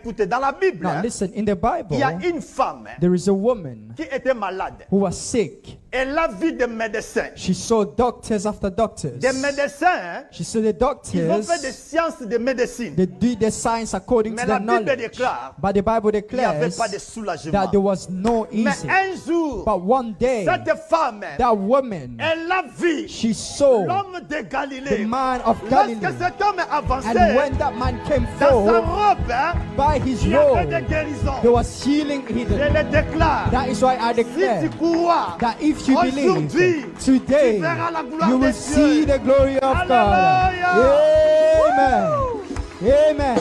Écoutez, dans la Bible, Now listen, in the il y a Bible, une femme there is a woman qui était malade. who was sick. Elle a vu des médecins. She saw doctors after doctors. Des médecins, She saw the ils ont fait des doctors. sciences de médecine. They do the science according Mais to la their Bible knowledge. déclare But the Bible qu'il n'y avait declares pas de soulagement. that there was no Mais easy. un jour, But one day, cette femme, that woman, elle a vu she saw l'homme de the Galilée. man of Lorsque Galilee. cet homme est avancé, And when that man came dans sa forth, robe, by his il y avait des robe, guérisons. there was healing Je hidden. le déclare. That is why I Si declare tu crois, that if you believe, aujourd'hui, today, tu verras la gloire you de will see Dieu. the glory of God. Hallelujah. Amen. Amen.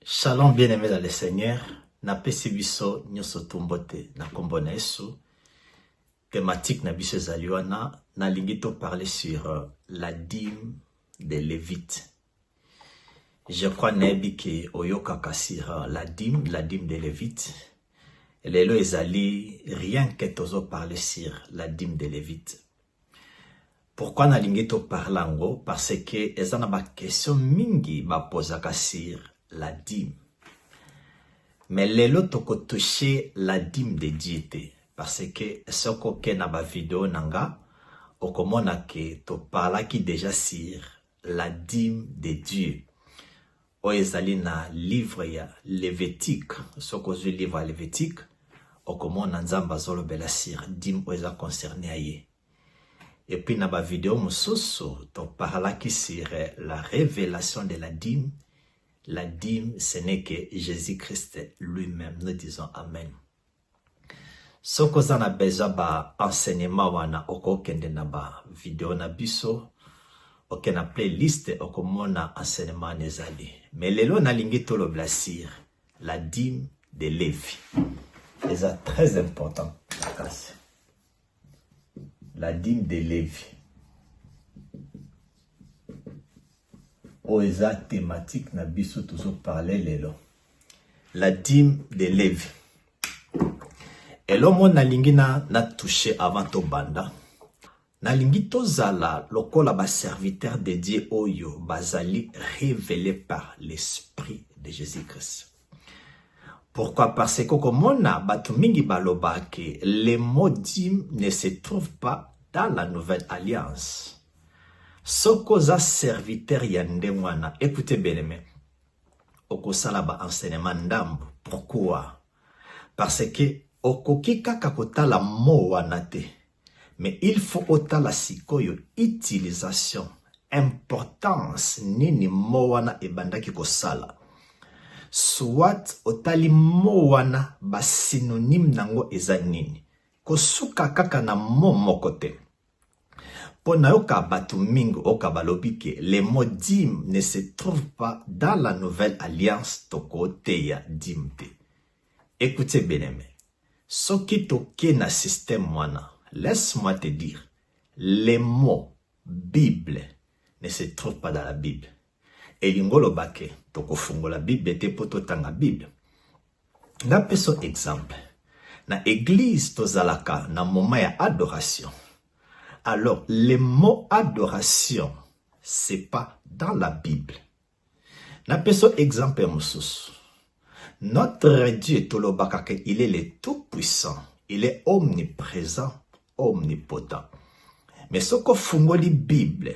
Shalom bien-aimés dans le Seigneur. Na pesi biso nyoso tumbote na kombo na Yesu. Thématique na biso ezaliwana na lingito parler sur la dîme des Lévites. Je crois nebi ke oyokaka sur la dîme des Lévites. Lelo ezali rien que tozo parler sur la dîme des Lévites. Pourquoi na lingito parlango? Parce que ezana ba question mingi ba posaka sur la dîme. Mais lelo toko toucher la dîme de diété. Parce que soko ke na ba vidéo nanga, okomona ke to parla ki déjà sur la dîme de Dieu. O ezali na livre ya Lévitique, soko zui livre Lévitique, okomona nzamba zolo bela sur dîme o eza concerné aye. Et puis na ba vidéo mosusu to parla ki sur la révélation de la dîme. La dîme, ce n'est que Jésus-Christ lui-même. Nous disons Amen. Ce que vous avez besoin d'enseignement, wana oko kende na ba vidéo na biso, ok na playlist, oko mona enseignement nezali. Mais lelo na lingi tolo blasir, la dîme de Lévi. C'est très important. La dîme de Lévi. Oeza thématique na biso toujours parler lelo. La dîme de Lévi. Et l'homme na lingi na touché avant to banda. Na lingi to zala lokola ba serviteur de Dieu oyo bazali révélé par l'esprit de Jésus-Christ. Pourquoi? Parce que komona batu mingi baloba ke le mot dîme ne se trouve pas dans la nouvelle alliance. Sokoza serviteur yande mwana. Écoutez bien aimé. Okosala ba enseignement ndambo. Pourquoi? Parce que okokika kakota la mo wanate. Mais il faut otala sikoyo utilisation, importance nini mo wana ebandaki kosala. Soit otali mo wana ba synonyme nango eza nini. Kosuka kaka na mo mokote. Pona yoka batu mingo oka balobi ke le mot dîme ne se trouve pas dans la nouvelle alliance toko teya dîme te. Écoutez bien aimé. Soki toke na système wana, laisse-moi te dire, les mots Bible ne se trouvent pas dans la Bible. Et lingolo bake toko fungo la Bible te poto tanga Bible. Na peso exemple. Na église tozalaka na moment ya adoration. Alors, le mot adoration, c'est pas dans la Bible. N'appelons exemple Moussous. Notre Dieu, il est le tout-puissant. Il est omniprésent, omnipotent. Mais ce qu'on fait dans la Bible,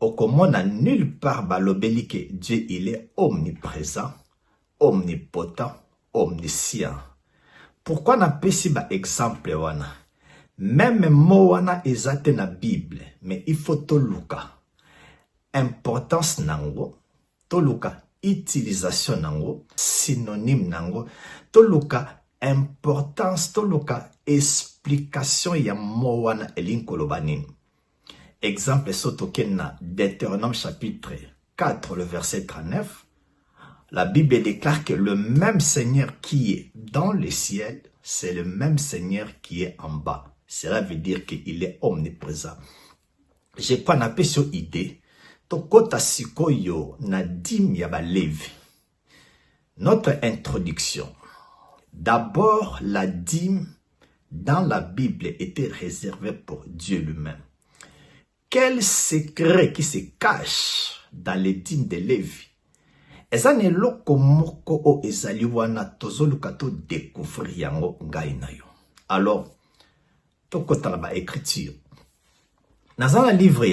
on n'a nulle part balobeli que Dieu, il est omniprésent, omnipotent, omniscient. Pourquoi n'a pas si ba exemple wana? Même mot wana ezate na Bible, mais il faut toluka. Importance nango, toluka utilisation nango, synonyme nango, toluka importance, toluka explication ya mot wana elinkolobanini. Exemple sotoken na Deutéronome chapitre 4, le verset 39. La Bible déclare que le même Seigneur qui est dans le ciel, c'est le même Seigneur qui est en bas. Cela veut dire qu'il est omniprésent. J'ai pas une idée. tokota sikoyo na dîme ya balevi. Notre introduction. D'abord, la dîme dans la Bible était réservée pour Dieu lui-même. Quel secret qui se cache dans les dîmes de Lévi? Ezane loko moko o ezali wana tozoluka to découvrir yango ngai na yo. Alors, tokota ba écriture. Nazana livre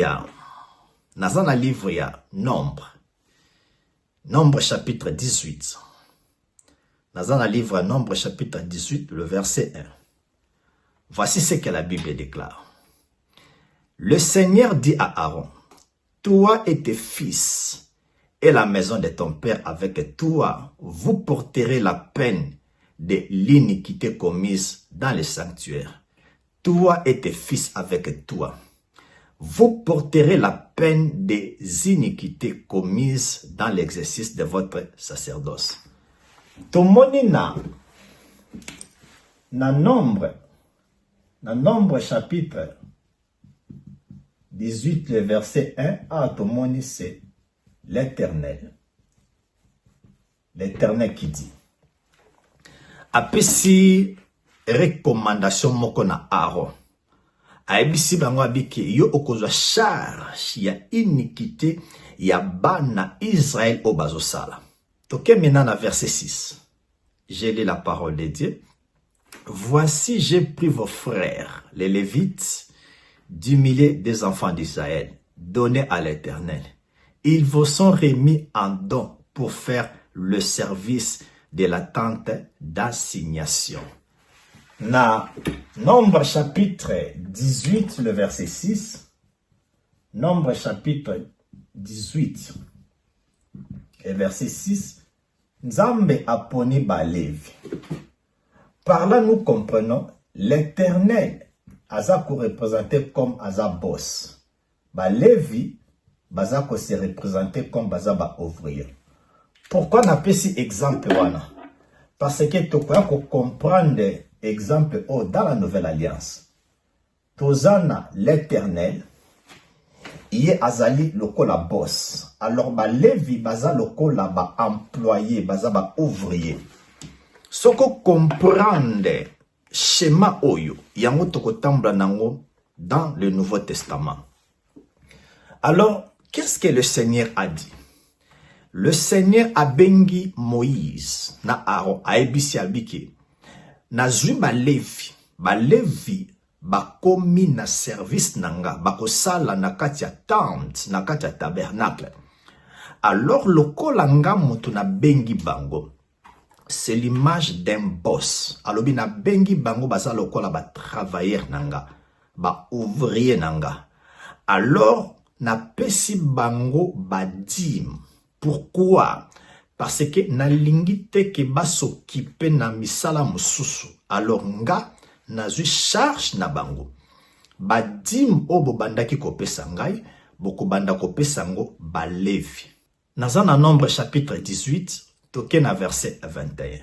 ya Nombre. Nombre chapitre 18. Nazana livre Nombre chapitre 18, le verset 1. Voici ce que la Bible déclare. Le Seigneur dit à Aaron, toi et tes fils et la maison de ton père avec toi, vous porterez la peine de l'iniquité commise dans le sanctuaire. Toi et tes fils avec toi, vous porterez la peine des iniquités commises dans l'exercice de votre sacerdoce. Tomoni na Nombre chapitre 18, le verset 1 à Tomoni, c'est l'Éternel. L'Éternel qui dit. Apesi recommandation moko na Aaron. Aebisi bango abiki yo okozwa charge ya iniquité ya bana Israël au bazosala. Toke maintenant na verset 6. J'ai lu la parole de Dieu. Voici, j'ai pris vos frères, les Lévites, du milieu des enfants d'Israël, donnés à l'Éternel. Ils vous sont remis en don pour faire le service de la tente d'assignation. Na Nombre chapitre 18, le verset 6. Nombre chapitre 18, et verset 6. Nzambe aponi balevi. Par là, nous comprenons l'Éternel azako représenté comme azabos. Balevi bazako se représenté comme bazaba ouvrier. Pourquoi n'a pas si exemple wana? Parce que tu peux comprendre exemple dans la nouvelle alliance. Tozana l'Éternel, il est azali lokola boss. Alors balevi baza lokola ba employé, baza ba ouvrier. Soko comprendre schéma oyo yango tokotambla nango dans le Nouveau Testament. Alors, qu'est-ce que le Seigneur a dit? Le Seigneur a bengi Moïse na Aaron aebisi abiki na zui balevi bakomi na service nanga bakosala na kati ya tente na kati ya tabernacle. Alors lokola nga moto na bengi bango, c'est l'image d'un boss. Alobi na bengi bango basa lokola ba travailleur nanga, ba ouvrier nanga. Alors na pesi bango ba dîme. Pourquoi? Parce que na lingi te ke ba s'occuper na misala mususu. Alors nga na zui charge na bango. Ba dîme obo bandaki kopesa ngai, boko banda kopesa ngo ba levi. Nazana Nombre chapitre 18, toke na verset 21.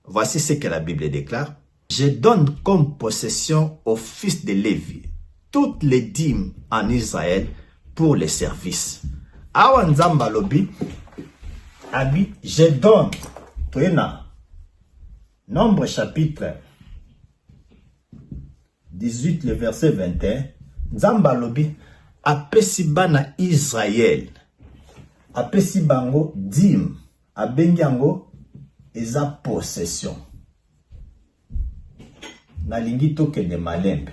Voici ce que la Bible déclare. Je donne comme possession aux fils de Lévi toutes les dîmes en Israël pour les services. Awa nzamba lobi, abi, je donne, toena, Nombre chapitre 18, le verset 21, nzamba lobi, apesi bana Israël, apesi bango dîme, abengi yango eza possession. Na lingi toke de malembe.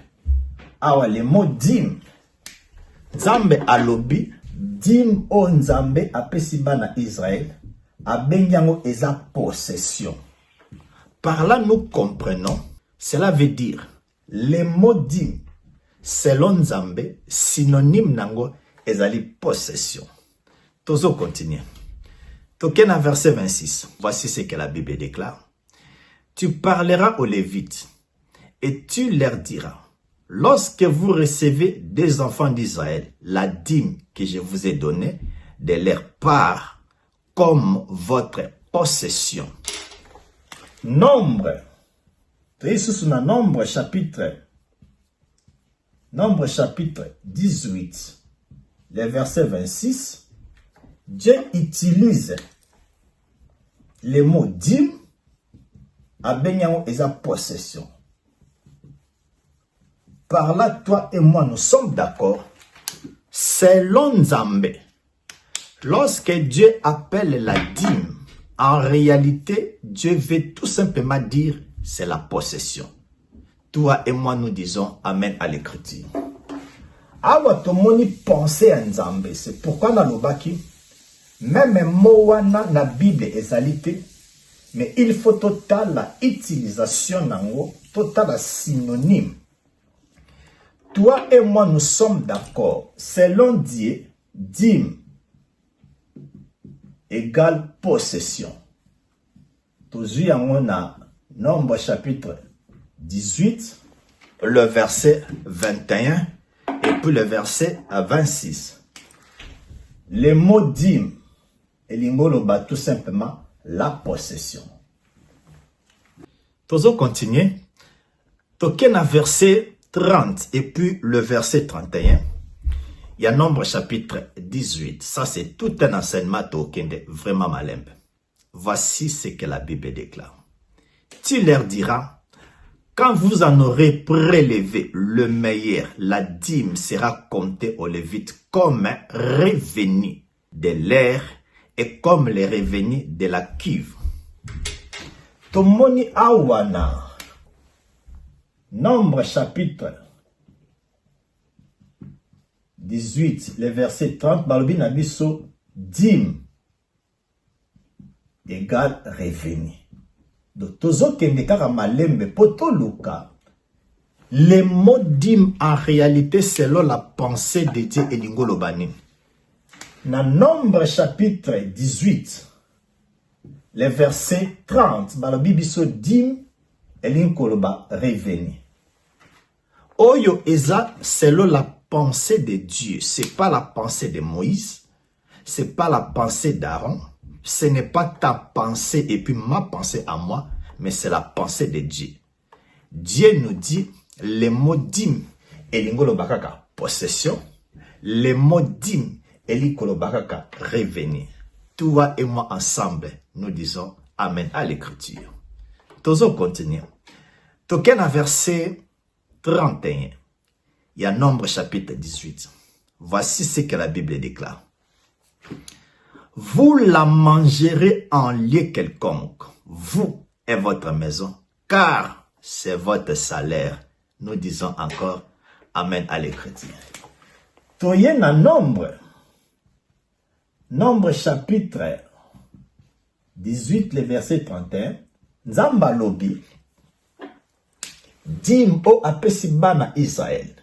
Awa le mot dîme, nzambe alobi, dîme o nzambe apesi bana Israël, abengi yango eza possession. Par là nous comprenons, cela veut dire, le mot dîme, selon nzambe, synonyme nango ezali possession. Tozo continue. Token à verset 26. Voici ce que la Bible déclare. Tu parleras aux Lévites et tu leur diras, lorsque vous recevez des enfants d'Israël la dîme que je vous ai donnée, de leur part comme votre possession. Nombre. Nombre chapitre 18. le verset 26, Dieu utilise le mot dîme à Benyamin et sa possession. Par là, toi et moi, nous sommes d'accord. Selon Nzambe, lorsque Dieu appelle la dîme, en réalité, Dieu veut tout simplement dire c'est la possession. Toi et moi, nous disons Amen à l'écriture. Awa tomoni penser à Nzambe, c'est pourquoi dans le baki, même moana na Bible ezalité, mais il faut total la utilisation nango, total la synonyme. Toi et moi, nous sommes d'accord. Selon Dieu, dîme égale possession. Toujours on a Nombre chapitre 18, le verset 21 et puis le verset 26. Le mot dîme et l'ingoloba tout simplement la possession. Toujours continuer. Token à verset 30 et puis le verset 31. Il y a Nombre chapitre 18. Ça c'est tout un enseignement token vraiment malembe. Voici ce que la Bible déclare. Tu leur diras, quand vous en aurez prélevé le meilleur, la dîme sera comptée aux Lévites comme un revenu de l'air et comme les revenus de la cuve. Tomoni awana. Nombre chapitre 18, le verset 30, balobi na biso dîme égale revenu. Donc, tozo kende kaka malembe poto luka. Les mots dîme en réalité selon la pensée de Dieu et l'ingolobani. Dans Nombre chapitre 18, le verset 30, balobi biso dîme et l'ingoloba revenu. Oyo eza selon la pensée de Dieu. C'est pas la pensée de Moïse. C'est pas la pensée d'Aaron. Ce n'est pas ta pensée et puis ma pensée à moi, mais c'est la pensée de Dieu. Dieu nous dit, les mots dîme et l'ingolo bakaka possession, les mots dîme et l'ingolo bakaka revenu. Toi et moi ensemble, nous disons Amen à l'écriture. Toujours continuer. Token à verset 31. Il y a Nombre chapitre 18. Voici ce que la Bible déclare. Vous la mangerez en lieu quelconque, vous et votre maison, car c'est votre salaire. Nous disons encore Amen à l'écriture. Toye na Nombre chapitre 18, le verset 31. Nzamba lobi, dim o apesi bana Israël.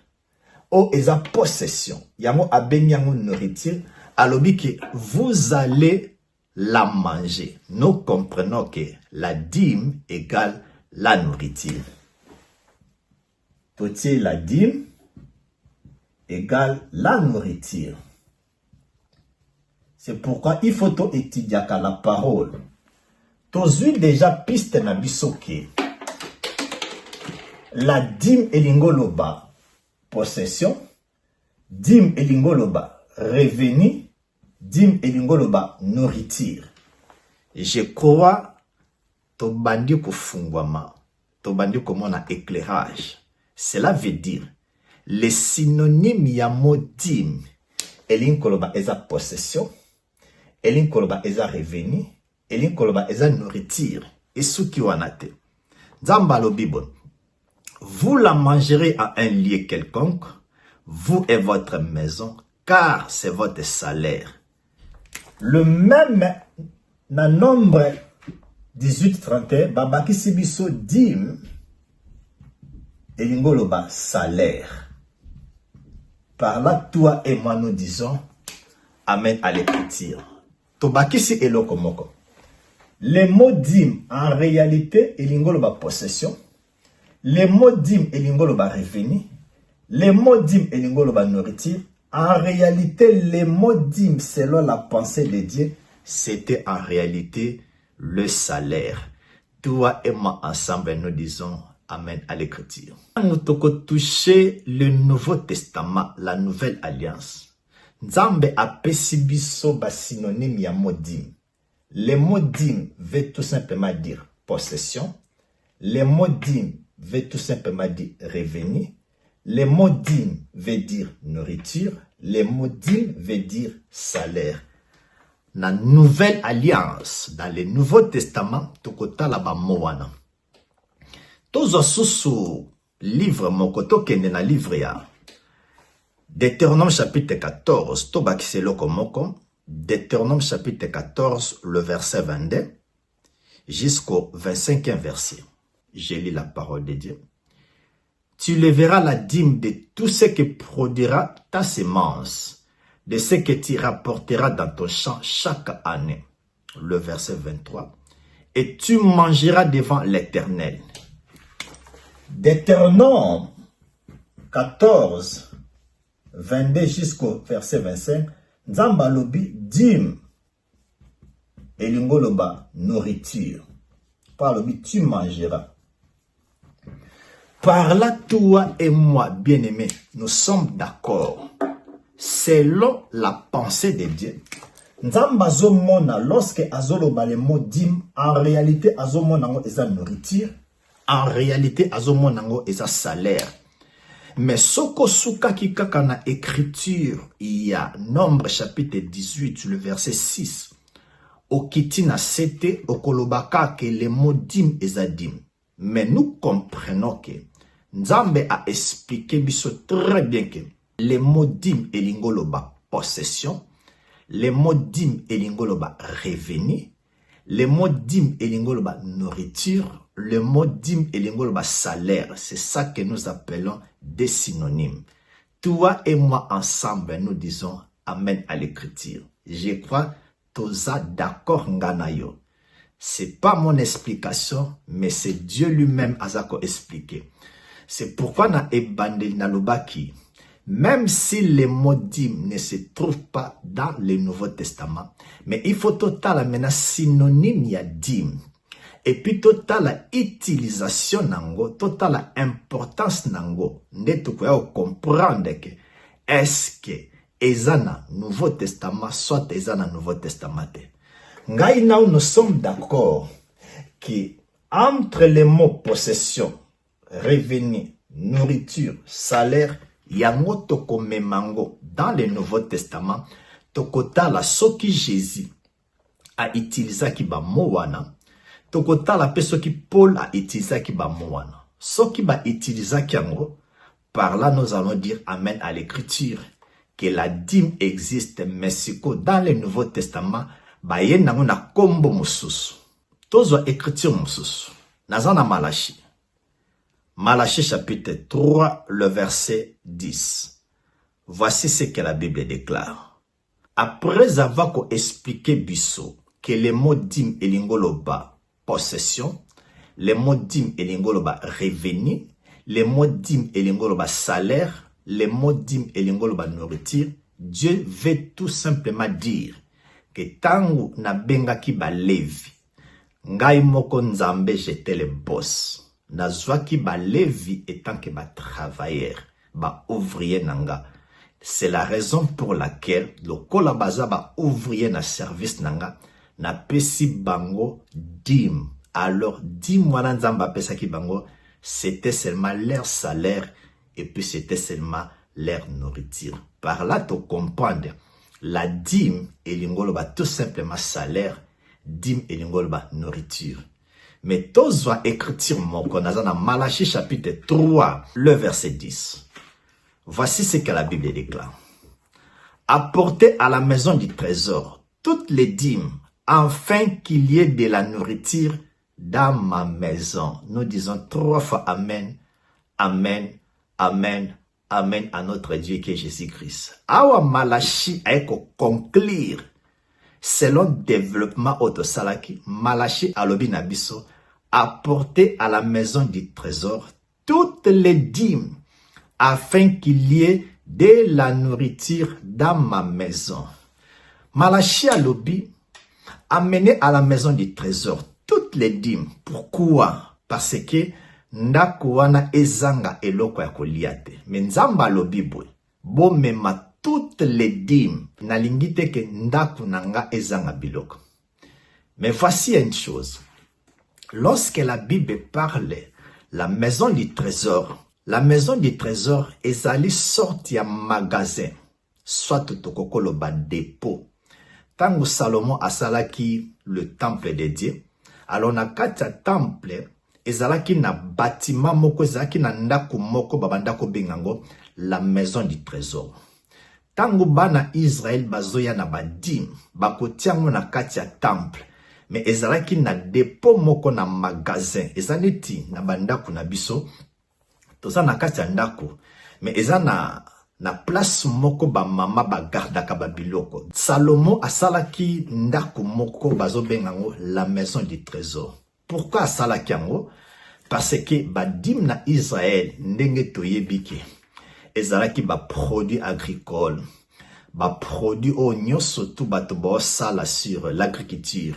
O eza possession. Yango abengi yango nourriture. Alobi que vous allez la manger. Nous comprenons que la dîme égale la nourriture. Totier la dîme égale la nourriture. C'est pourquoi il faut étudier la parole. Tozui déjà piste na bisoke. La dîme et l'ingoloba possession. Dîme et l'ingoloba revenu. Dîme et l'ingoloba nourriture. Je crois tobandi kufungwama. Tobandi komona éclairage. Cela veut dire les synonymes ya mot dîme et l'ingoloba eza possession. Et l'ingoloba eza revenu. Et l'ingoloba eza nourriture. Et ce qui wanate. Zambalo bibon. Vous la mangerez à un lieu quelconque, vous et votre maison, car c'est votre salaire. Le même dans Nombre 18-31, babaki sibiso dîme et l'ingoloba salaire. Par là, toi et moi nous disons Amen à l'écriture. Tobaki si elokomoko. Les mots dîme en réalité et l'ingoloba possession. Les mots dîme et l'ingoloba revenu. Les mots dîme et l'ingoloba nourriture. En réalité, les mots dîme selon la pensée de Dieu, c'était en réalité le salaire. Toi et moi ensemble, nous disons Amen à l'écriture. Nous avons touché le Nouveau Testament, la Nouvelle Alliance. Nzambe apesi biso ba synonyme ya mot dîme. Le mot dîme veut tout simplement dire possession. Le mot dîme veut tout simplement dire revenu. Le mot dîme veut dire nourriture. Le mot dîme veut dire salaire. La nouvelle alliance, dans le Nouveau Testament, tokota la ba moana. Tozo susu livre mokoto kende na livre ya. Deutéronome chapitre 14, tobakiselo komoko. Deutéronome chapitre 14, le verset 22, jusqu'au 25e verset. Je lis la parole de Dieu. Tu leveras la dîme de tout ce que produira ta semence, de ce que tu rapporteras dans ton champ chaque année. Le verset 23. Et tu mangeras devant l'Éternel. Deutéronome 14, 22 jusqu'au verset 25. Nzamba lobi dîme. Et lingoloba nourriture. Par lobi tu mangeras. Par là, toi et moi, bien-aimés, nous sommes d'accord. Selon la pensée de Dieu, Nzamba zomona, lorsque azoloba le mot dîme, en réalité, azomonango eza nourriture, en réalité, azomonango eza salaire. Mais soko suka kikaka na écriture, il y a Nombre chapitre 18, le verset 6. Okiti na sete, okolobaka que le mot dîme eza dîme. Mais nous comprenons que Nzambe a expliqué biso très bien que le mot dîme et lingoloba possession, le mot dîme et lingoloba revenu, le mot dîme et lingoloba nourriture, le mot dîme et lingoloba salaire. C'est ça que nous appelons des synonymes. Toi et moi ensemble, nous disons Amen à l'écriture. Je crois toza d'accord nganayo. C'est pas mon explication, mais c'est Dieu lui-même azako expliqué. C'est pourquoi na ebandeli na lobaki, même si les mots dîme ne se trouvent pas dans le Nouveau Testament, mais il faut total maintenant synonyme ya dîme. Et puis total la utilisation nango, total la importance nango, ndeto kwa comprendre que est-ce que ezana Nouveau Testament soit ezana Nouveau Testament. Ngai nous sommes d'accord que entre les mots possession, revenu, nourriture, salaire, yango toko memango dans le Nouveau Testament, tokota la soki Jésus a utilisé ki ba mowana, tokota la peso ki Paul a utilisé ki ba mowana. Soki ba utilisé ki yango, par là nous allons dire Amen à l'écriture, que la dîme existe, mais dans le Nouveau Testament, ba yen nango na kombo mususu. Tozo écriture mususu. Nazana Malachi. Malachi chapitre 3, le verset 10. Voici ce que la Bible déclare. Après avoir expliqué biso que les mots dîme et lingoloba possession, les mots dîme et lingoloba revenu, les mots dîme et lingoloba salaire, les mots dîme et lingoloba nourriture, Dieu veut tout simplement dire que tangu na benga ki ba levi, ngai moko Nzambe j'étais le boss. Nazwaki ba levi étant que ba travailleur, ba ouvrier nanga. C'est la raison pour laquelle le kolabaza ba ouvrier na service nanga na pesi bango dîme. Alors dîme wana Nzamba pesa ki bango, c'était seulement leur salaire et puis c'était seulement leur nourriture. Par là tu comprendre la dîme et lingoloba tout simplement salaire, dîme et lingoloba nourriture. Mais tous va écrire mon connaissant dans Malachi chapitre 3, le verset 10. Voici ce que la Bible déclare. Apportez à la maison du trésor toutes les dîmes, afin qu'il y ait de la nourriture dans ma maison. Nous disons 3 fois Amen, Amen, Amen, Amen à notre Dieu qui est Jésus-Christ. Awa Malachi a conclure selon développement autosalaki, Malachi alobi nabiso, apporter à la maison du trésor toutes les dîmes, afin qu'il y ait de la nourriture dans ma maison. Malachi alobi, amener à la maison du trésor toutes les dîmes. Pourquoi? Parce que ndako wana ezanga eloko ya kolia te. Mais Nzamba alobi boy, bomema tout toutes les dîmes nalingi te ke ndaku nanga ezanga biloko. Mais voici une chose. Lorsque la Bible parle la maison du trésor ezali sorti ya magasin, soit tokokolo ba dépôt. Tango Salomon asalaki le temple de Dieu, alors na kati ya temple ezalaki na bâtiment moko, ezalaki na ndako moko babandako bengango la maison du trésor. Tango bana Israël bazoya na badim bakotiango na kati ya temple, mais ezalaki na dépôt moko na magasin, ezaliti na bandako na biso toza na kati ya ndako, mais ezana na place moko ba mama ba gardaka ba biloko. Salomon asalaki ndako moko bazo bengango la maison du trésor. Pourquoi asalaki yango? Parce que badim na Israël ndenge toyebiki ezalaki ba produits agricoles, ba produits o nyoso tu bato ba sala sur l'agriculture.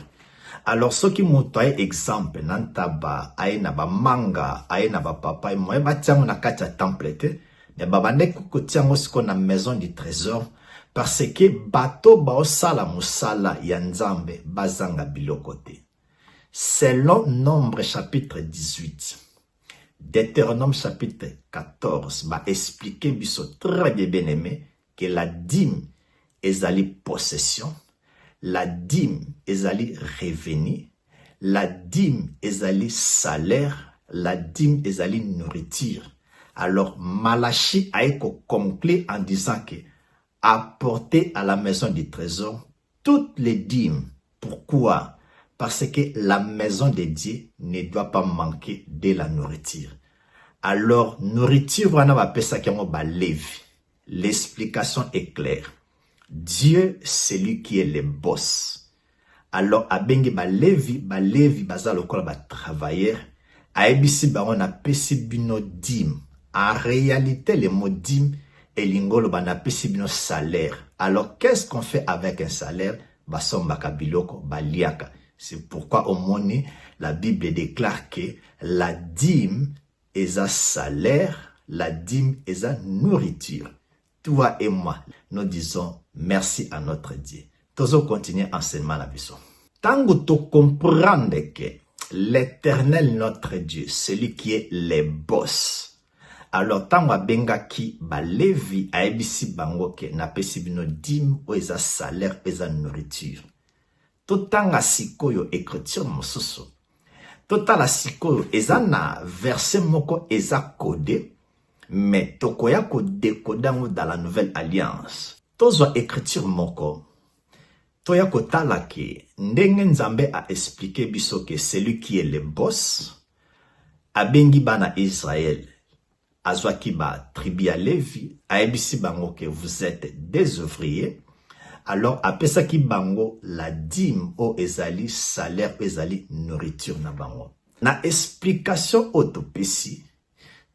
Alors ce qui montre exemple nantaba aina ba manga aina ba papaye moye ba tiango na kati ya temple te, mais babande ko tiango siko na maison du trésor parce que bato ba sala musala ya nzambe bazanga biloko te. Selon Nombre chapitre 18, Deutéronome chapitre 14 va expliquer biso très bien aimé que la dîme ezali possession, la dîme ezali revenu, la dîme ezali salaire, la dîme ezali nourriture. Alors Malachi a conclu en disant que apporter à la maison du trésor toutes les dîmes. Pourquoi? Parce que la maison de Dieu ne doit pas manquer de la nourriture. Alors, nourriture, on va appeler ça comme Lévi. L'explication est claire. Dieu, c'est lui qui est le boss. Alors, abengi Lévi, baza lokola ba travailleur, aebisi ba on appelle bino dîme. En réalité, le mot dîme est lingolo ba na pesi bino salaire. Alors, qu'est-ce qu'on fait avec un salaire? Basomba kabiloko, baliaka. C'est pourquoi au monde, la Bible déclare que la dîme est un salaire, la dîme est une nourriture. Toi et moi, nous disons merci à notre Dieu. Toujours continuer enseignement la vision. Tango to comprendre que l'Éternel notre Dieu, celui qui est le boss. Alors tango benga ki ba Lévi a ebisi bango ke na pesi bino dîme ou eza salaire eza nourriture. Totanga sikoyo écriture mosusu. Totala sikoyo eza na verset moko eza codé, mais tokoya ko décodango dans la nouvelle alliance. Tozwa écriture moko. Toya ko tala ke ndenge Nzambe a expliqué biso que celui qui est le boss abengi bana Israël. Azwaki ba tribu ya Lévi a ebisi bango que vous êtes des ouvriers. Alors, apesa ki bango la dîme o ezali salaire ezali nourriture na bango. Na explication autopesi,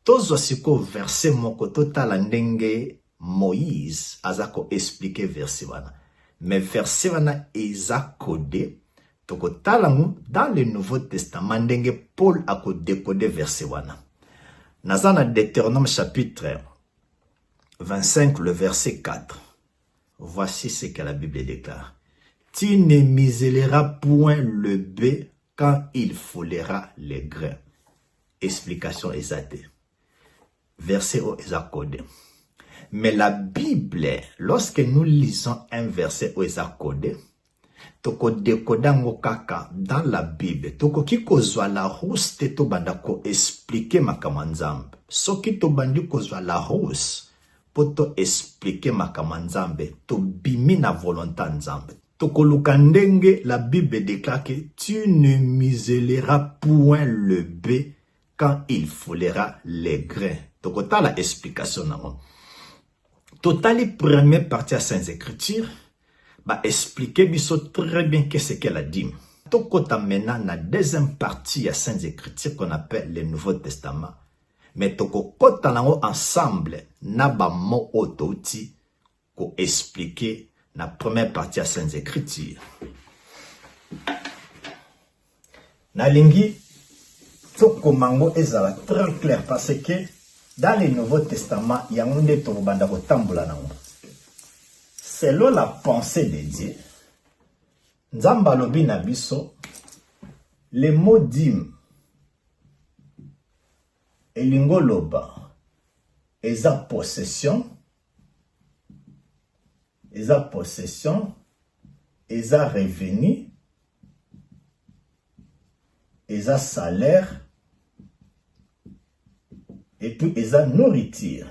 tozo siko verset moko totala ndenge Moïse azako expliquer verset wana. Mais verset wana eza codé, toko talangu dans le Nouveau Testament ndenge Paul ako décoder verset wana. Nazana Deutéronome chapitre 25 le verset 4. Voici ce que la Bible déclare. Tu ne muselleras point le bœuf quand il foulera les grains. Explication exacte. Verset au Ezakode. Mais la Bible, lorsque nous lisons un verset au Ezakode, toko dekodango kaka dans la Bible, toko kiko zwa la rousse te to bandako expliquer makamanzambe. Soki to bandi ko zwa la rousse, poto expliquer makamanzambe, to bimi na volonté nzambe. Toko lukandenge, la Bible déclare que tu ne muselleras point le bœuf quand il foulera les grains. Toko ta la explication nango. Totali première partie à Saintes Écritures, va expliquer biso très bien qu'est-ce qu'elle a dit. Toko ta maintenant la deuxième partie à Saintes Écritures qu'on appelle le Nouveau Testament. Mais toko kota nango ensemble na ba mo ototi ko expliquer la première partie à Saintes Écritures. Na lingi toko mango ezala très clair parce que dans le Nouveau Testament il y a un de to banda ko tambola nango. selon la pensée de Dieu, Nzamba lobi na biso, le mot dîme, elingo loba, eza possession, eza revenu, eza salaire, et puis eza nourriture.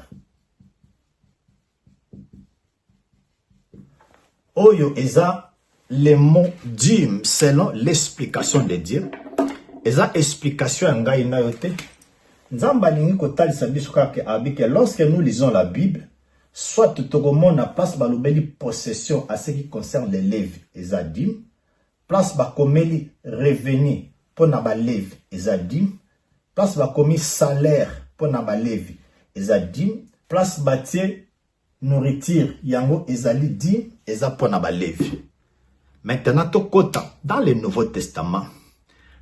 Oyo eza le mot dîme selon l'explication de Dieu. Eza explication ngai na yote. Nzamba lingi kotalisa biso kaka abike lorsque nous lisons la Bible, soit tokomona place balobeli possession à ce qui concerne les Lévi eza dîme, place bakomeli revenu pour na ba Lévi eza dîme, place bakomi salaire pour na ba Lévi eza dîme, place batie nourriture yango ezali dîme eza pour na ba Lévi. Maintenant tokota dans le Nouveau Testament,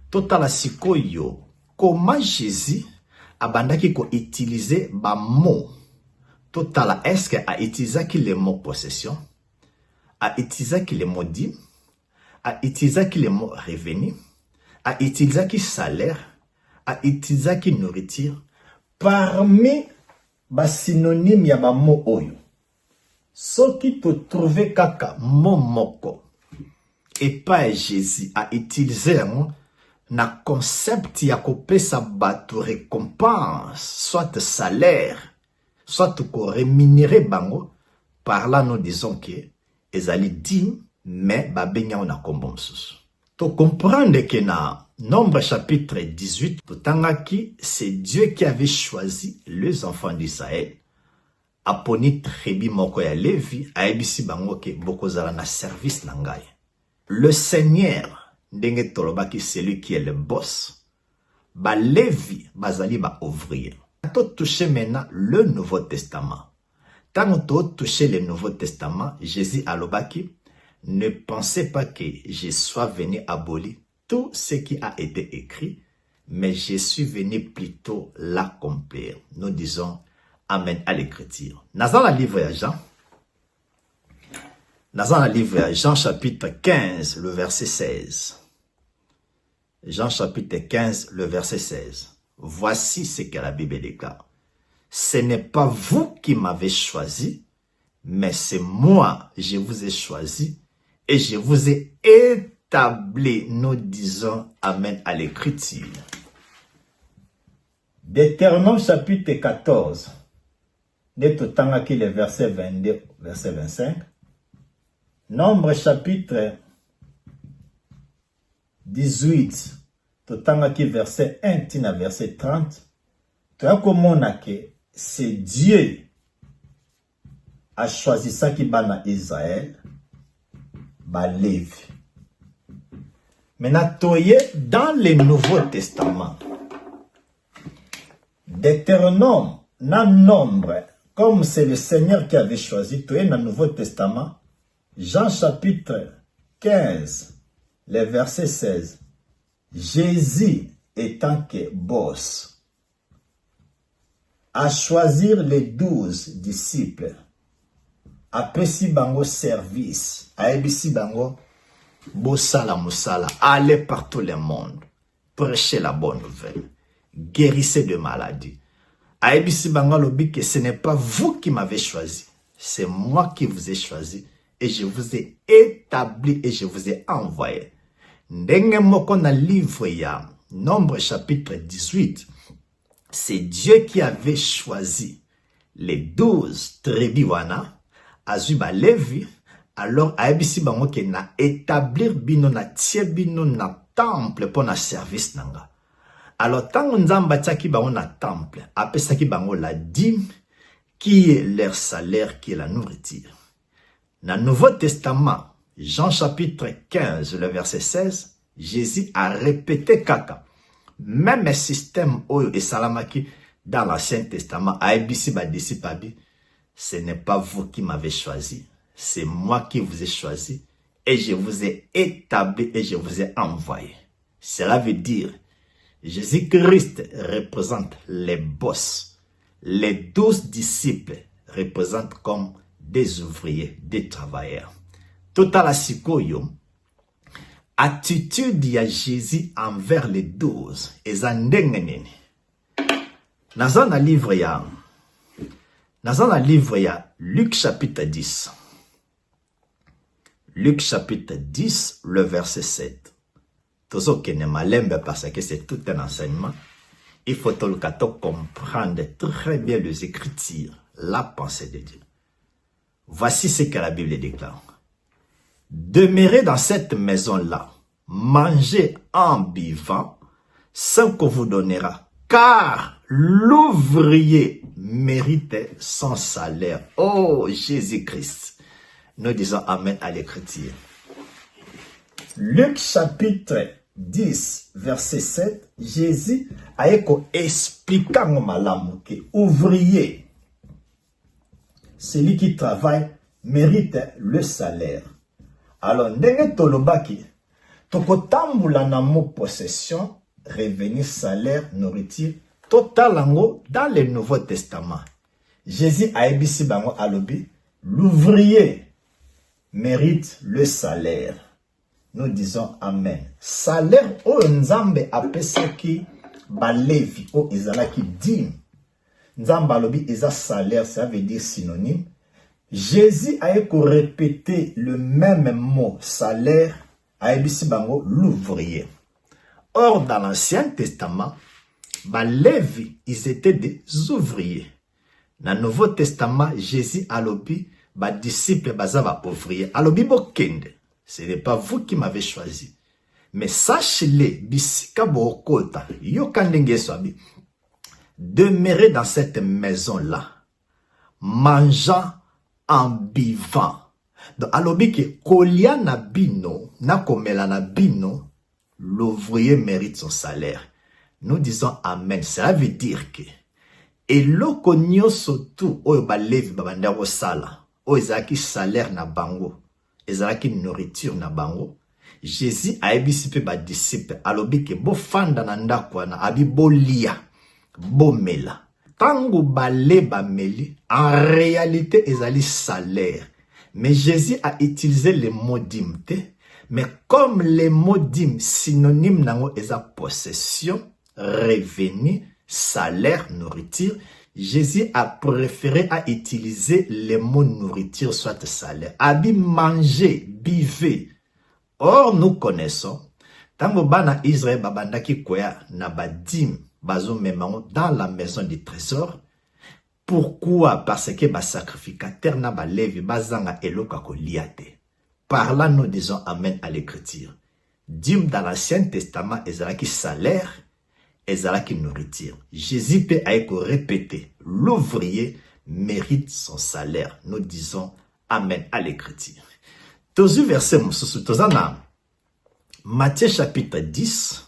totala sikoyo comment Jésus abandaki ko utiliser ba mot. Totala est-ce que a utilisé le mot possession, a utilisé le mot dîme, a utilisé le mot revenu, a utilisé salaire, a utilisé nourriture. Parmi ba synonyme ya ba mot oyo, ce qui te trouve kaka mot moko et pas Jésus a utilisé na concept ya kopesa bato récompense, soit salaire, soit ko rémunérer bango. Par là nous disons que ezali dîme mais babenya on a kombo msusu. To comprendre que na Nombre chapitre 18, totangaki, c'est Dieu qui avait choisi les enfants d'Israël. Aponi tribi moko ya Lévi, aebisi bango ke bokozala na service na ngai. Le Seigneur, ndenge tolobaki, celui qui est le boss, ba Lévi bazali ba ouvrier. To toucher maintenant le Nouveau Testament. Tant to toucher le Nouveau Testament, Jésus alobaki, ne pensez pas que je sois venu abolir tout ce qui a été écrit, mais je suis venu plutôt l'accomplir. Nous disons Amen à l'écriture. Dans le livre de Jean, Jean chapitre 15, le verset 16. Jean chapitre 15, le verset 16. Voici ce que la Bible déclare. Ce n'est pas vous qui m'avez choisi, mais c'est moi, je vous ai choisi et je vous ai établi. Nous disons Amen à l'écriture. Deutéronome chapitre 14, qui le verset 22, verset 25. Nombre chapitre 18, qui verset 1 tina verset 30. Tu as comment que c'est Dieu a choisi ça qui bana Israël, ba Lévi. Maintenant, dans le Nouveau Testament, Deutéronome, na nombre, comme c'est le Seigneur qui avait choisi, tu es dans le Nouveau Testament, Jean chapitre 15, le verset 16. Jésus étant que boss, à choisir les 12 disciples, après si bango service, à ebisi bango, bosala musala, allez par tout le monde, prêchez la bonne nouvelle, guérissez de maladies. À ebisi bango lobi que ce n'est pas vous qui m'avez choisi, c'est moi qui vous ai choisi, et je vous ai établi et je vous ai envoyé. Ndenge moko na livre ya Nombre chapitre 18, c'est Dieu qui avait choisi les 12 tribus wana, azuba Lévi, alors aebisi bango ke na établir bino na tie bino na temple pour na service nanga. Alors tant nzamba tiaki bango na temple, apesaki bango la dîme qui est leur salaire, qui est la nourriture. Dans le Nouveau Testament, Jean chapitre 15, le verset 16, Jésus a répété kaka. Même système oyo et salamaki dans l'Ancien Testament, aebisi ba disciple, ce n'est pas vous qui m'avez choisi, c'est moi qui vous ai choisi et je vous ai établi et je vous ai envoyé. Cela veut dire, Jésus-Christ représente les boss. Les 12 disciples représentent comme des ouvriers, des travailleurs. Total à sikoyo, attitude ya Jésus envers les 12. Eza ndenge nini. Naza na livre ya Luc chapitre 10. Luc chapitre 10, le verset 7. Tozo kene malembe parce que c'est tout un enseignement. Il faut tout le cateau comprendre très bien les Écritures, la pensée de Dieu. Voici ce que la Bible déclare. Demeurez dans cette maison-là, mangez en buvant, sans qu'on vous donnera, car l'ouvrier mérite son salaire. Oh Jésus-Christ. Nous disons Amen à l'Écriture. Luc chapitre 10, verset 7, Jésus a expliqué que ouvrier, celui qui travaille, mérite le salaire. Alors, ndenge tolobaki, tokotambula na mo possession, revenu, salaire, nourriture, totalango dans le Nouveau Testament. Jésus a ebisi bango alobi, l'ouvrier mérite le salaire. Nous disons Amen. Salaire o nzambe apesaki balevi o ezalaki dîme. Nzambe alobi eza salaire, ça veut dire synonyme. Jésus a répété le même mot salaire a ebisi bango l'ouvrier. Or dans l'Ancien Testament, balevi ils étaient des ouvriers. Dans le Nouveau Testament, Jésus alobi ba disciple bazava ouvrier. Alobi bokende. Ce n'est pas vous qui m'avez choisi. Mais sachez-le, bisika bokota, yokandenge swabi. Demeurez dans cette maison-là, mangeant en buvant. Donc, alobi ke kolia na bino, na komela na bino, l'ouvrier mérite son salaire. Nous disons Amen. Cela veut dire que, eloko nyonso tu oyo balevi babanda kosala, oyo ezalaki salaire na bango, ezalaki nourriture na bango, Jésus a ebisi pe ba disciple alobi ke bo fanda na ndako wana abi bolia, bomela. Tango bale bameli, en réalité ezali salaire. Mais Jésus a utilisé le mot dîme, mais comme le mot dîme synonyme nango eza possession, revenu, salaire, nourriture, Jésus a préféré à utiliser les mots nourriture, soit salaire. Abi manger, buvez. Or, nous connaissons, tango bana Israël babandaki koya na badim, bazo memango dans la maison du trésor. Pourquoi? Parce que ba sacrificateur na ba levi bazanga eloka ko liate. Par là, nous disons Amen à l'Écriture. Dîme dans l'Ancien Testament, ezalaki salaire, ezalaki nourriture. Jésus peut répéter, l'ouvrier mérite son salaire. Nous disons Amen à l'Écriture. Tozu verset mosusu, tozana Matthieu chapitre 10,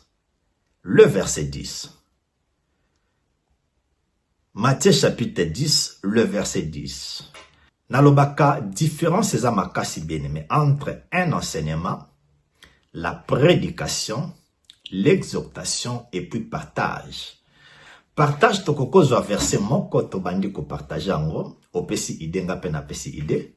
le verset 10. Matthieu chapitre 10, le verset 10. Nalobaka, différence eza makasi bien-aimé entre un enseignement, la prédication, l'exhortation et puis partage. Partage tokokozwa verset moko tobandi ko partage yango, opesi ide nga pe na pesi ide.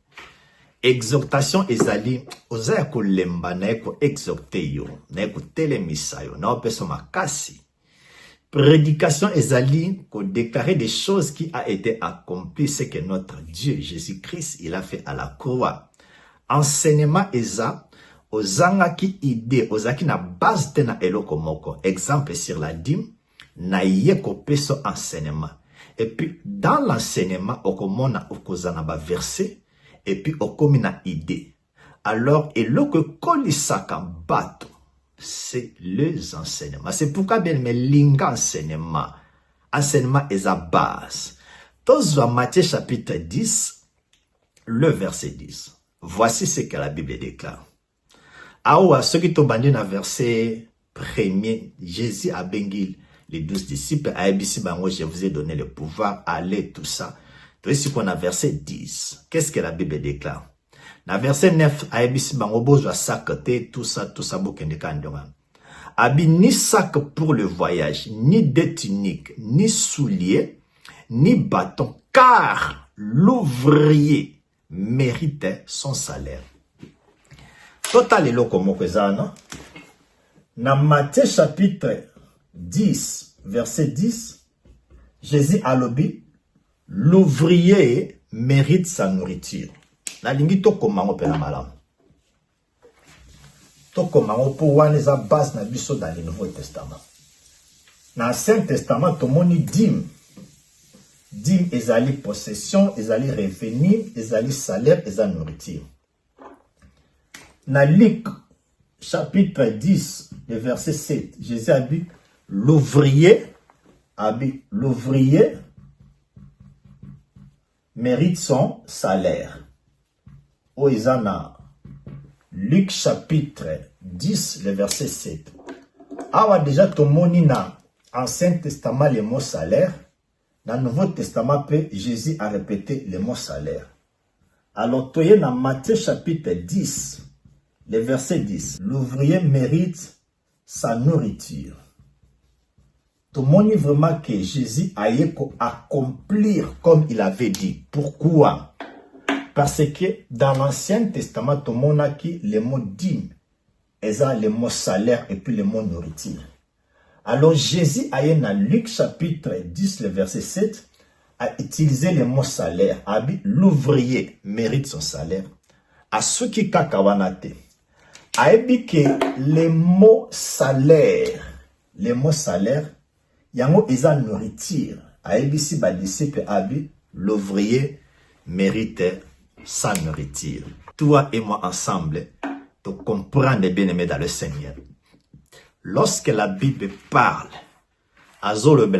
Exhortation ezali ozaya kolemba na eko exhorte yo, na eko telemisa yo, na opeso makasi. Prédication ezali ko déclarer des choses qui a été accomplies, ce que notre Dieu Jésus-Christ il a fait à la croix. Enseignement eza ozanga ki ide, ozaki na base te na eloko moko. Exemple sur la dîme, na yeko peso enseignement. Et puis dans l'enseignement okomona okozana ba verset. Et puis, okomi na idée. Alors, et lo que kolisaka bato, c'est les enseignements. C'est pourquoi bien, mais linga enseignement. Enseignement est à base. Tozwa Matthieu chapitre 10, le verset 10. Voici ce que la Bible déclare. Awa, ceux qui tombent dans le verset premier, Jésus a bengi les 12 disciples, a ebisi bango, je vous ai donné le pouvoir, aller, tout ça. Ici qu'on a verset 10. Qu'est-ce que la Bible déclare? Dans verset 9, Aïbisi Bangobo joa sac tout ça, bokende kandonga. Abi ni sac pour le voyage, ni des tuniques, ni souliers, ni bâton, car l'ouvrier méritait son salaire. Total eloko moko eza wana. Na Matthieu chapitre 10, verset 10, Jésus alobi, l'ouvrier mérite sa nourriture. Nalingi tokomango pe na malamu. Tokomango po wana eza base na biso dans le Nouveau Testament. Dans l'Ancien Testament, tomoni dîme. Dîme ezali possession, ezali revenu, ezali salaire, ezali nourriture. Dans Luc chapitre 10, le verset 7, Jésus a dit, l'ouvrier mérite son salaire. Oizana, Luc chapitre 10, le verset 7. Awa déjà tomoni na Ancien Testament le mot salaire. Dans le Nouveau Testament, Jésus a répété le mot salaire. Alors, toye dans Matthieu chapitre 10, le verset 10. L'ouvrier mérite sa nourriture. Tout le monde vraiment que Jésus a accomplir comme il avait dit. Pourquoi? Parce que dans l'Ancien Testament, tout le monde a qui le mot dîme, et ça le mot salaire et puis le mot nourriture. Alors Jésus a dans Luc chapitre 10, le verset 7, a utilisé le mot salaire. A dit l'ouvrier mérite son salaire. À ceux qui kakawanate, a dit que le mot salaire, yango eza nourriture. A dit si ba disciple a dit l'ouvrier mérite sa nourriture. Toi et moi ensemble, tu comprends bien aimé dans le Seigneur. Lorsque la Bible parle,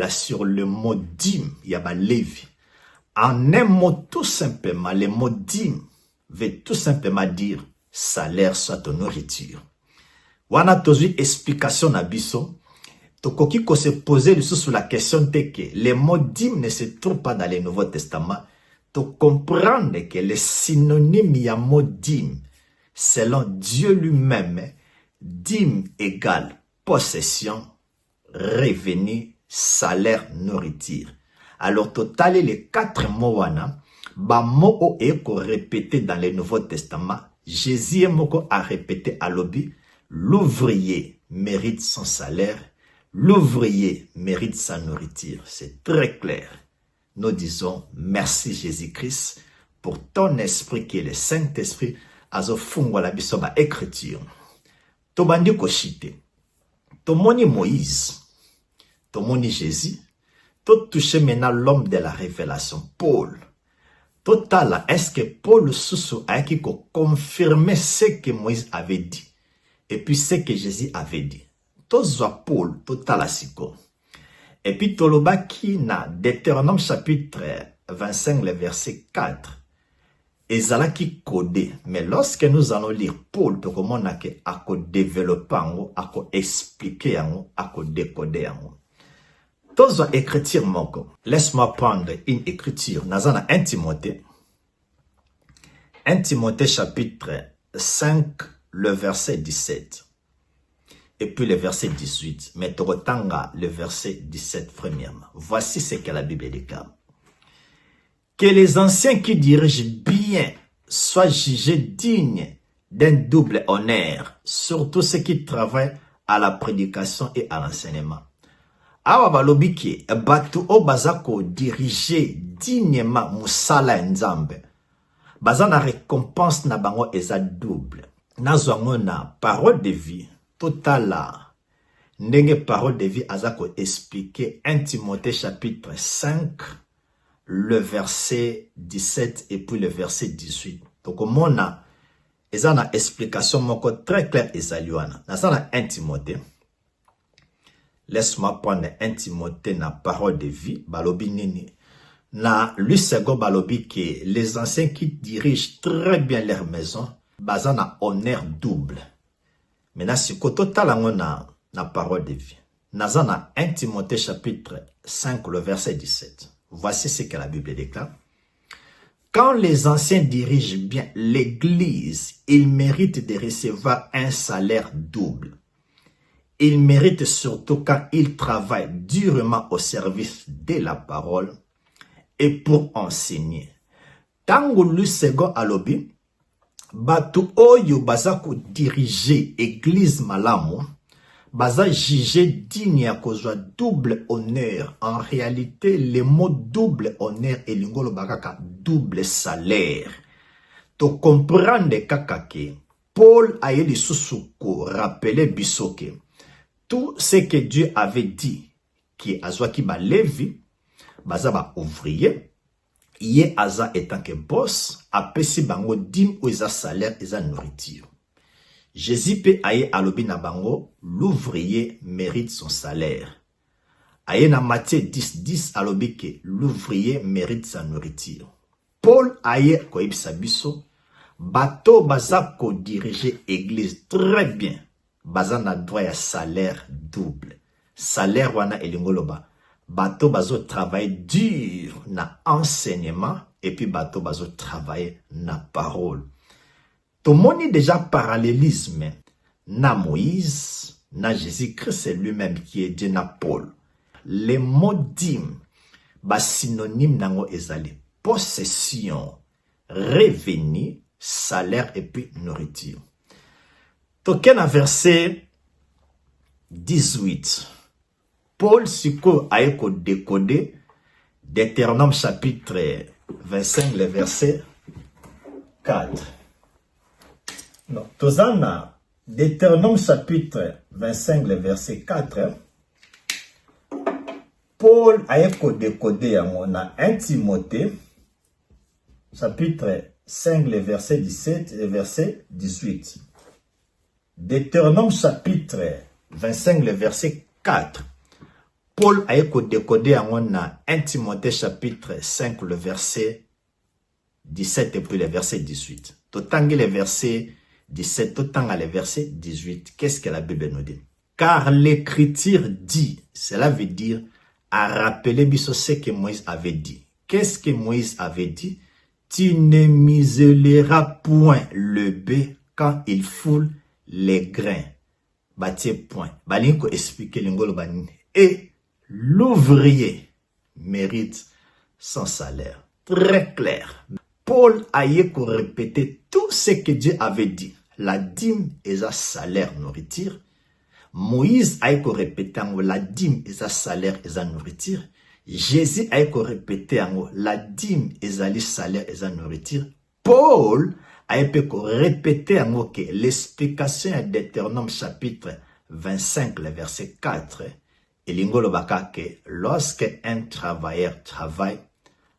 sur le mot dîme, il y a Lévi. En un mot tout simplement, le mot dîme veut tout simplement dire salaire soit ton nourriture. Wana tozu explication na biso, tokoki ko se poser sur la question que le mot dîme ne se trouve pas dans le Nouveau Testament. Tu comprends que le synonyme y a mot dîme, selon Dieu lui-même, dîme égale possession, revenu, salaire, nourriture. Alors, total, les 4 mots, ba mots eko répété dans le Nouveau Testament. Jésus a répété à l'obi, l'ouvrier mérite son salaire, l'ouvrier mérite sa nourriture. C'est très clair. Nous disons merci Jésus-Christ pour ton esprit qui est le Saint-Esprit, azo fungwa la biso ba écriture. Tobandi ko chite. Tomoni Moïse, tomoni Jésus, tout touché maintenant l'homme de la révélation, Paul. Total, est-ce que Paul Soussou a qui confirmer ce que Moïse avait dit, et puis ce que Jésus avait dit. Tozwa Paul, total asiko. Et puis toloba qui na Deutéronome chapitre 25, le verset 4. Ezala qui codé. Mais lorsque nous allons lire Paul, to comment na ke ako développer ango, ako expliquer ango, ako décoder ango. Tozo écriture moko. Laisse-moi prendre une écriture. Nazana 1 Timothée. 1 Timothée chapitre 5, le verset 17. Et puis le verset 18. Mais torotanga le verset 17 premièrement. Voici ce que la Bible déclare. Que les anciens qui dirigent bien soient jugés dignes d'un double honneur, surtout ceux qui travaillent à la prédication et à l'enseignement. Awa balobi ki batu o bazako diriger dignement musala nzambe. Bazana récompense na bango eza double. Nazwango na parole de vie totala. Ndenge parole de vie azako expliquer 1 Timothée chapitre 5 le verset 17 et puis le verset 18. Donc, on a une explication moko très claire et saluana. Dans 1 Timothée, laisse-moi prendre 1 Timothée na parole de vie, balobi nini. Na lusego balobi que les anciens qui dirigent très bien leur maison, bazana honneur double. Maintenant, si koto talango na parole de vie. Nazana 1 Timothée chapitre 5, le verset 17. Voici ce que la Bible déclare. Quand les anciens dirigent bien l'Église, ils méritent de recevoir un salaire double. Ils méritent surtout quand ils travaillent durement au service de la parole et pour enseigner. Tango Lusego alobi, batu oyo baza ko diriger église malamu, baza jugé digne à cause double honneur. En réalité, le mot double honneur et lingolo bakaka double salaire. To comprendre kakake, Paul a eu susuko rappeler bisoke. Tout ce que Dieu avait dit, qui azwaki ba levi, baza ba ouvrier, Yé aza étant que boss, apesi bango dim ou eza salaire eza nourriture. Jésus pe aye alobi na bango, l'ouvrier mérite son salaire. Aye na Matthieu 10 alobi ke l'ouvrier mérite sa nourriture. Paul aye ko ibisa biso, bato baza ko diriger église très bien. Baza na droit ya salaire double. Salaire wana elingoloba. Bato bazo travailler dur na enseignement et puis bato bazo travailler na parole. Tomoni déjà parallélisme na Moïse, na Jésus-Christ c'est lui-même qui est Dieu na Paul. Les mots dîme, ba synonyme nango ezali possession, revenu, salaire et puis nourriture. Token à verset 18. Paul Siko a décodé Deutéronome chapitre 25, le verset 4. Non, Tozana, Deutéronome chapitre 25, le verset 4. Paul a décodé en 1 Timothée, chapitre 5, le verset 17 et le verset 18. Deutéronome chapitre 25, le verset 4. Paul a décodé en 1 Timothée chapitre 5, le verset 17 et puis le verset 18. Totangi le verset 17, totanga le verset 18. Qu'est-ce que la Bible nous dit? Car l'écriture dit, cela veut dire, à rappeler biso ce que Moïse avait dit. Qu'est-ce que Moïse avait dit? Tu ne muselleras point le bœuf quand il foule les grains. Batie point. Balinko explique l'ingolo banine. Et l'ouvrier mérite son salaire. Très clair. Paul a répété tout ce que Dieu avait dit. La dîme est un salaire nourriture. Moïse a répété la dîme est un salaire et une nourriture. Jésus a répété la dîme est un salaire et une nourriture. Paul a répété que l'explication de Deutéronome chapitre 25, le verset 4. Et l'ingolo baka que lorsque un travailleur travaille,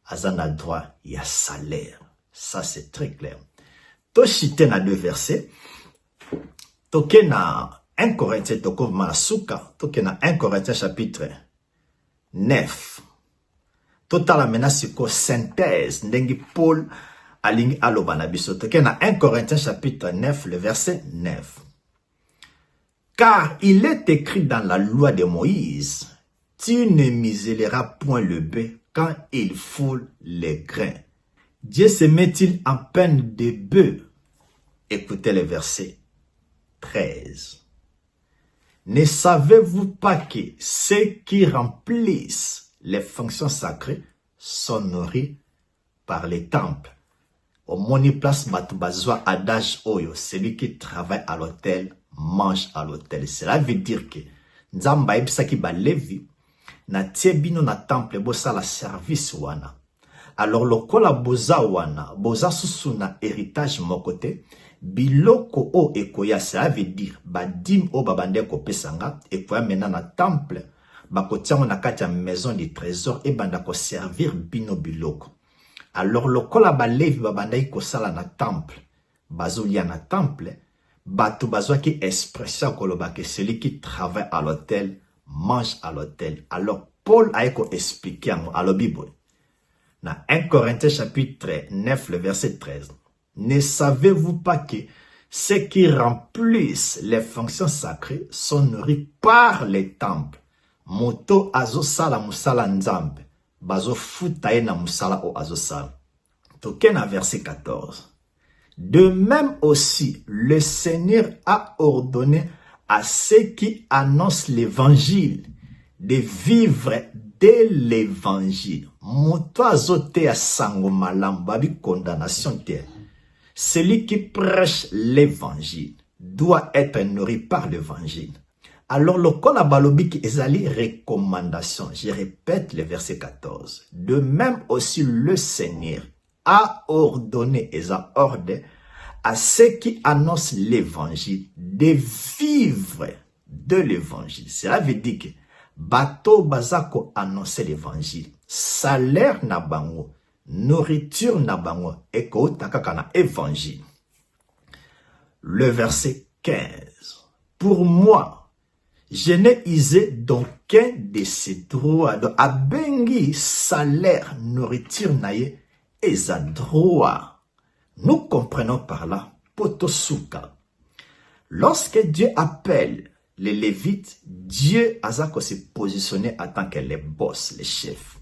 azan a droit, il y a salaire. Ça c'est très clair. Toshite na deux versets. Toke na 1 Corinthiens, toko masuka. Toke na 1 Corinthiens chapitre 9. Total amena siko synthèse. Ndengi Paul alingi aloba na biso. Toke na 1 Corinthiens chapitre 9, le verset 9. Car il est écrit dans la loi de Moïse, tu ne muselleras point le bœuf quand il foule les grains. Dieu se met-il en peine de bœuf? Écoutez le verset 13. Ne savez-vous pas que ceux qui remplissent les fonctions sacrées sont nourris par les temples? Au moni place batubazwa adage oyo, celui qui travaille à l'hôtel mange à l'hôtel. Cela veut dire que Nzamba ibisaki ba levi na tiebino na temple bosa la service wana. Alors lokola boza wana, boza susu na héritage mokote, biloko o ekoya, cela veut dire ba dim o babande ko pesanga ekoya mena na temple, ba kotiango na kati ya maison du trésor e banda ko servir bino biloko. Alors lokola ba levi babanda ko sala na temple, bazolia na temple, Bato bazwa ki expression koloba que celui qui travaille à l'hôtel mange à l'hôtel. Alors Paul a expliqué à la Bible. Dans 1 Corinthiens chapitre 9, le verset 13. Ne savez-vous pas que ceux qui remplissent les fonctions sacrées sont nourris par les temples? Moto azo sala musala nzambe. Bazo futaye na musala o azo sala. Token à verset 14. De même aussi, le Seigneur a ordonné à ceux qui annoncent l'évangile de vivre de l'évangile. Moto azote ya sango malam, babi condamnation te. Celui qui prêche l'évangile doit être nourri par l'évangile. Alors, le kol balobi ki ezali recommandation. Je répète le verset 14. De même aussi le Seigneur a ordonné et a ordonné à ceux qui annoncent l'évangile de vivre de l'évangile. Cela veut dire que bato bazako annoncer l'évangile. Salaire na bango, nourriture na bango, et ko takaka na évangile. Le verset 15. Pour moi, je n'ai usé d'aucun de ces droits. Donc, abengi salaire, nourriture naye, eza droit. Nous comprenons par là, potosuka. Lorsque Dieu appelle les Lévites, Dieu a se positionner en tant que les boss, les chefs.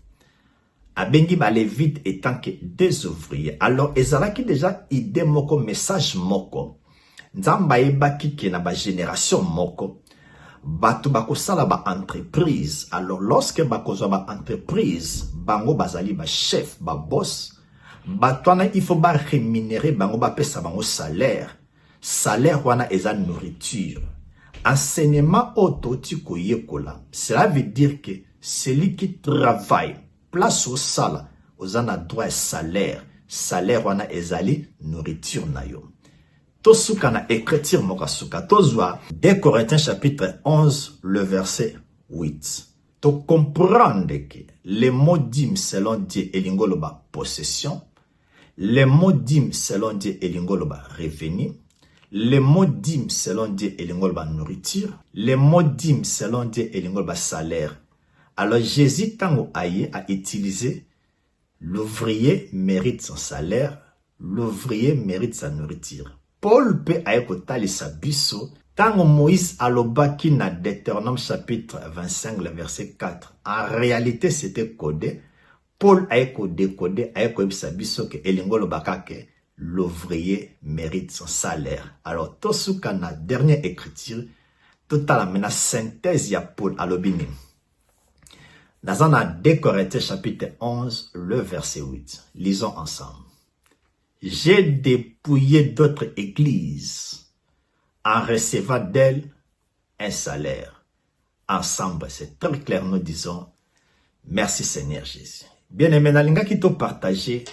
Abengi ba Lévites étant que des ouvriers. Alors, ezalaki déjà idée moko, message moko. Nzamba ebaki ke na ba génération moko. Bato bakosala ba entreprise. Alors lorsque bakozwa ba entreprise, bango bazali ba chef, ba boss, batwana il faut ba rémunérer bango ba pesa bango salaire. Salaire wana eza nourriture. Enseignement ototi koyekola. Cela veut dire que celui qui travaille place au sala, ozana droit salaire. Salaire wana ezali nourriture na yo. Tosuka na écriture mokasuka tozwa 2 Corinthiens chapitre 11 le verset 8. To comprendre que les mots dîmes selon Dieu elingoloba possession, les mots dîmes selon Dieu elingoloba revenu, les mots dîmes selon Dieu elingoloba nourriture, les mots dîmes selon Dieu elingoloba salaire. Alors Jésus tango aye a utilisé l'ouvrier mérite son salaire, l'ouvrier mérite sa nourriture. Paul peut aïkotali sa biso, tango Moïse alobaki na Deutéronome chapitre 25, le verset 4. En réalité, c'était codé. Paul aïko décodé, aïko sa biso que elingo lobaka ke l'ouvrier mérite son salaire. Alors, tosuka na dernière écriture, total amena synthèse ya Paul alobini. Dans un 2 Corinthiens chapitre 11, le verset 8. Lisons ensemble. J'ai dépouillé d'autres églises en recevant d'elles un salaire. Ensemble, c'est très clair, nous disons, merci Seigneur Jésus. Bien-aimé, nalinga qui t'a partagé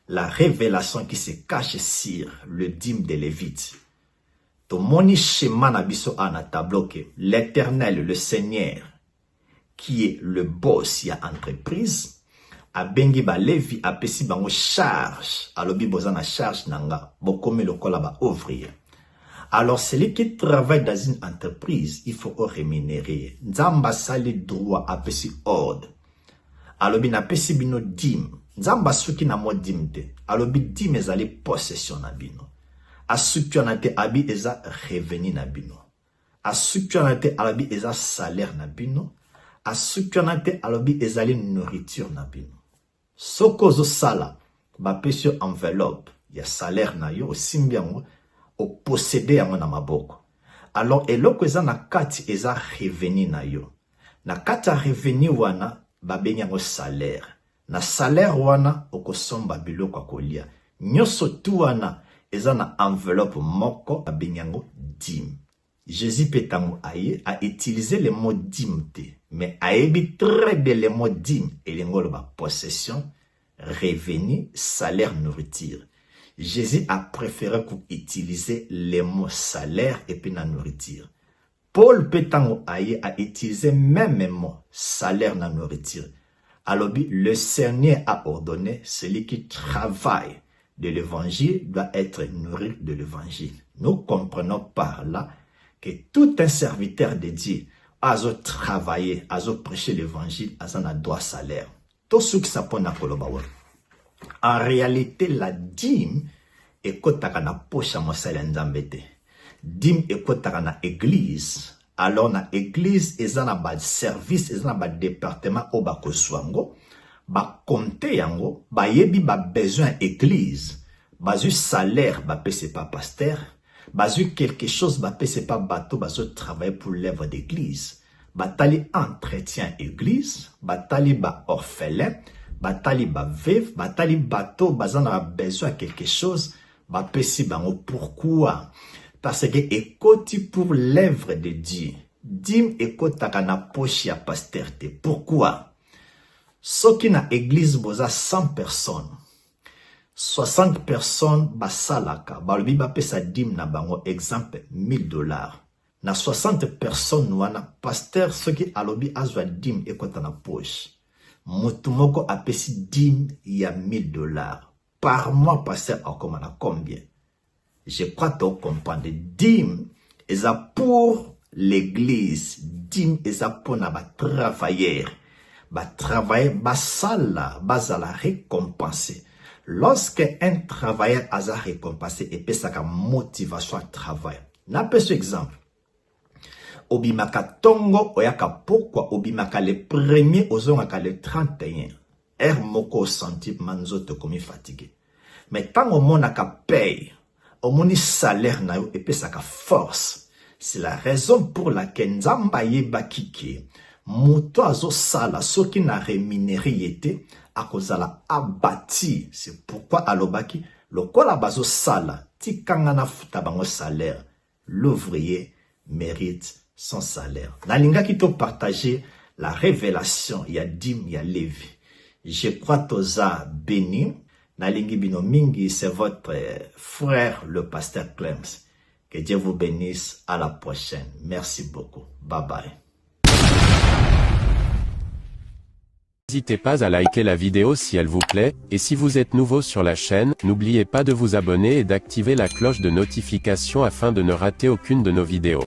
la révélation qui se cache sur le dîme des Lévites. To moni schéma nabiso ana tableau que l'Éternel, le Seigneur, qui est le boss ya entreprise, a bengi ba levi a pesi bango charge. Alobi bozana charge nanga. Bokome lokola ba ouvrier. Alors celui qui travaille dans une entreprise, il faut rémunérer. Nzamba sali droit a pesi ordre. Alobi na pesi bino dim. Nzamba suki na mo dimte. Alobi dim ezali possession na bino. Asuki onate abi eza revenu na bino. Asuki onate alabi eza salaire na bino. Asuki onate alobi ezali nourriture na bino. Soko zo sala, ba pesio enveloppe, ya salaire na yo, simbi yango, o posséder yango na maboko. Alors, eloko eza na kati eza revenu na yo. Na kati ya revenu wana, ba bengi yango salaire. Na salaire wana, okosomba biloko akolia. Nyoso tu wana, eza na enveloppe moko, ba bengi yango dîme. Jésus Pétango aye a utilisé le mot dîme, mais a ébi très bien le mot dîme et le mot possession, revenu, salaire, nourriture. Jésus a préféré utiliser les mots salaire et puis la nourriture. Paul Pétango aye a utilisé même les mots salaire, la nourriture. Alors, le Seigneur a ordonné celui qui travaille de l'évangile doit être nourri de l'évangile. Nous comprenons par là que tout un serviteur de Dieu a travaillé, a prêché l'évangile, a un droit salaire. Tout ce qui s'appelle en réalité, la dîme est kotaka na poche à mosala nzambete. Dîme est kotaka na église. Alors na église, eza na ba service, eza na ba département au ba koswango, ba compte yango, ba yebi ba besoin église, ba zu salaire, ba pese pas pasteur. Basu quelque chose, c'est pas bateau, basu travailler pour l'œuvre d'église. batali entretien église, batali ba orphelin, batali ba veuve, batali bato bazana besoin de quelque chose, ba pesi bango. Pourquoi? Parce que ekoti pour l'œuvre de Dieu. Dim ekotaka na poche ya pasteur te. Pourquoi? Soki na église boza 100 personnes, 60 personnes basalaka, balobi ba pesa dim na bango, exemple $1000. Na 60 personnes wana pasteur soki alobi azwa dim ekota na poche. Mutu moko apesi dim ya $1000. Par mois pasteur akomana combien? Je crois que tu comprends. Dim est pour l'église. Dim est pour na ba travailleur. Ba travailleur basala basala récompensé. Lorsque un travailleur a récompensé et peut sa motivation à travailler. Na pe ce exemple. Obimaka tongo oyaka pourquoi obimaka le premier ozongaka le 31. Moko senti manzoto komi fatigué. Mais tant au monaka paye, au moni salaire na yo et sa force. C'est la raison pour laquelle Nzamba yeba kike muto azo sala soki na rémunéré yete akozala abati. C'est pourquoi alobaki lokola bazo sala tikanga na futa bango salaire. L'ouvrier mérite son salaire. Nalinga ki to partager la révélation ya dim ya Lévi. Je crois toza béni. Nalingi bino mingi, c'est votre frère le pasteur Clems. Que Dieu vous bénisse. À la prochaine. Merci beaucoup. Bye bye. N'hésitez pas à liker la vidéo si elle vous plaît, et si vous êtes nouveau sur la chaîne, n'oubliez pas de vous abonner et d'activer la cloche de notification afin de ne rater aucune de nos vidéos.